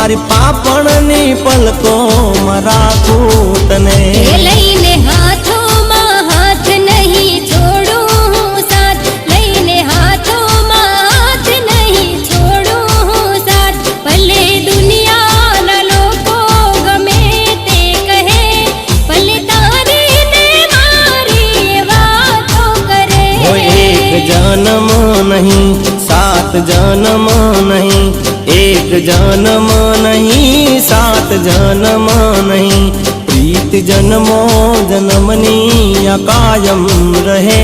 मारी पापणनी पलको राखूं तने लईने हाथों में हाथ नहीं छोड़ूं साथ लईने हाथों में हाथ नहीं छोड़ूं साथ भले दुनिया ना लोको गमे ते कहे भले तारी ने मारी बातों करे वो एक जन्म नहीं सात जन्म नहीं एक जन्म नहीं सात जन्म नहीं प्रीत जन्मो जन्मनी या कायम रहे।